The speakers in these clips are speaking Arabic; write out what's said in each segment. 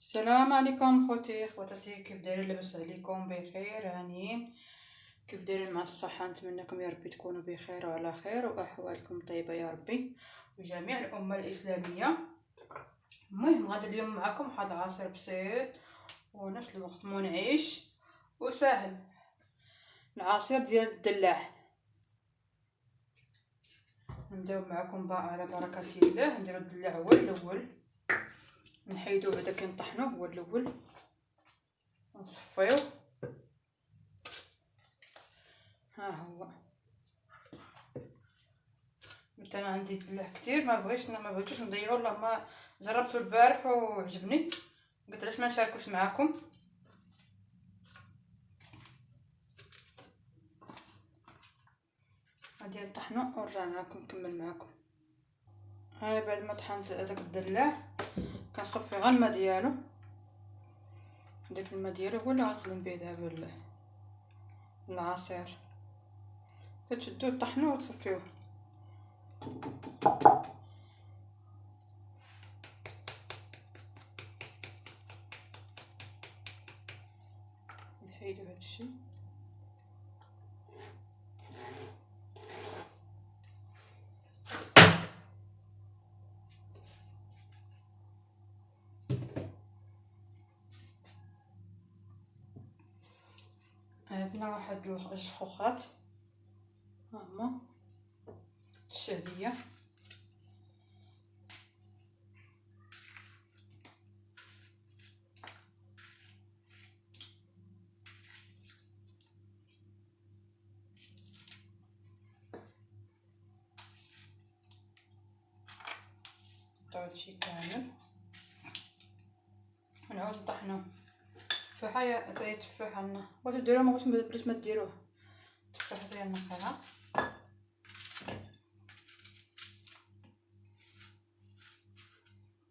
السلام عليكم خوتي خواتاتي، كيف دايرين؟ لاباس عليكم؟ بخير هانيين؟ كيف دايرين مع الصحه؟ نتمنىكم يا ربي تكونوا بخير وعلى خير واحوالكم طيبه يا ربي وجميع الامه الاسلاميه. المهم غادي اليوم معكم واحد العصير بسيط ونفس الوقت منعش وسهل، العصير ديال الدلاع. نبداو معكم بقى على بركه الله. نديرو الدلاع هو الاول، نحيدو بعدا كنطحنوه هو الاول، نصفيو. ها هو مثلا عندي الدلاع كتير، ما بغيتوش نضيعو. والله ما جربته البارح وعجبني، قلت علاش ما نشاركوش معكم. غادي نطحنو ونرجع معكم نكمل معكم. هاي بعد ما طحنت هذاك الدلاع كنصفي غير الماء ديالو، داك الماء ديالو هو اللي غنخدم به دابا العصير. كتشدوه طحنوه وتصفيوه. نحيدو هادشي. عندنا واحد الجخوخات هما الشعبيه، هادشي كامل ونعاود نطحنوه. التفاحه حتى التفاحه عندنا بغيتو ديروها، ما بغيتوش ما ديروه. التفاحه حتى نقيها.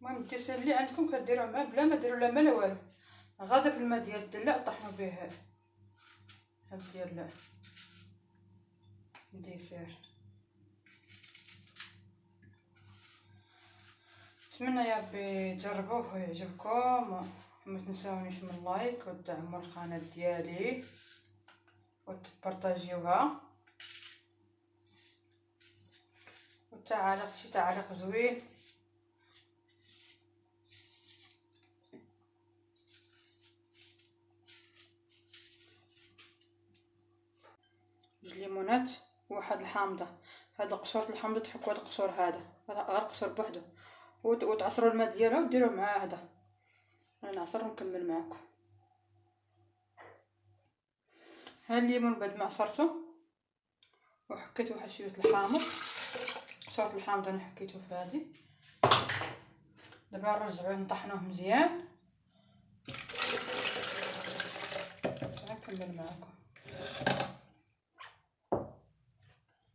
المهم الديسير اللي عندكم كديروه معاه بلا ما ديروا لا ما لا والو، غير داك الماء ديال الدلاع طحنوا به هاد ديال الديسير. نتمنى يا ربي تجربوه ويعجبكم، وما تنساونيش من اللايك وتدعموا القناه ديالي وتبارطاجيوها وتعليق شي تعليق زوين. جوج ليمونات وواحد الحامضه. هاد قشور الحامضه تحكوا هاد القشور، هذا غير قشور بوحدو، وتعصروا الماء ديالو وديروه مع هذا. انا نعصر ونكمل معكم. ها الليمون بعد ما عصرته وحكيت واحد شويه الحامض، قشور الحامض انا حكيته في هذه. دابا نرجعوه نطحنوه مزيان. نكمل معكم،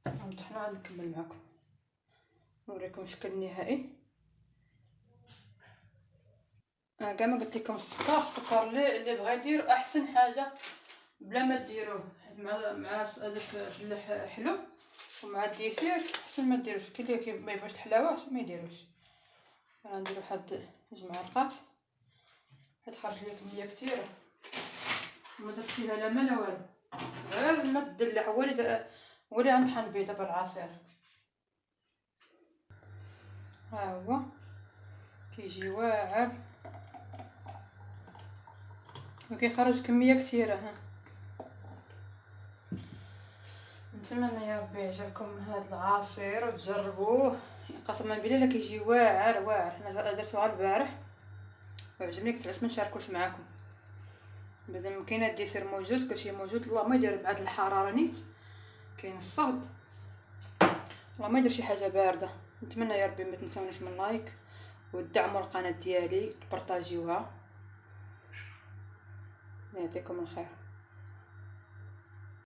نطحنوه عاد نكمل معكم نوريكم الشكل النهائي. كاع ما قلت لكم السكر اللي بغا يدير احسن حاجه بلا ما ديروه، مع هذاك الدلاع حلو ومع الديسير احسن ما ديروش. كاين اللي ما يبغيش الحلاوه احسن ما يديروش. انا ندير واحد 2 معالق. حيت خرج لي كميه كثيره، ما درت فيها لا ما لا والو، غير الماء الدلاع هو اللي غنطحن به دابا العصير. ها هو كيجي واعر وكيخرج كميه كثيره. ها نتمنى يا ربي يعجبكم هذا العصير وتجربوه. قسما بالله لا كيجي واعر واعر. انا درته غير البارح وعجبني، قلت علاش ما نشاركوش معكم. بعدا كاين الديسير موجود، كلشي موجود. الله ما يدير بعد الحراره نيت، كاين الصهد. الله ما يدير شي حاجه بارده. نتمنى يا ربي ما تنساونيش من لايك وتدعموا القناه ديالي، تبارطاجيوها. يعطيكم الخير.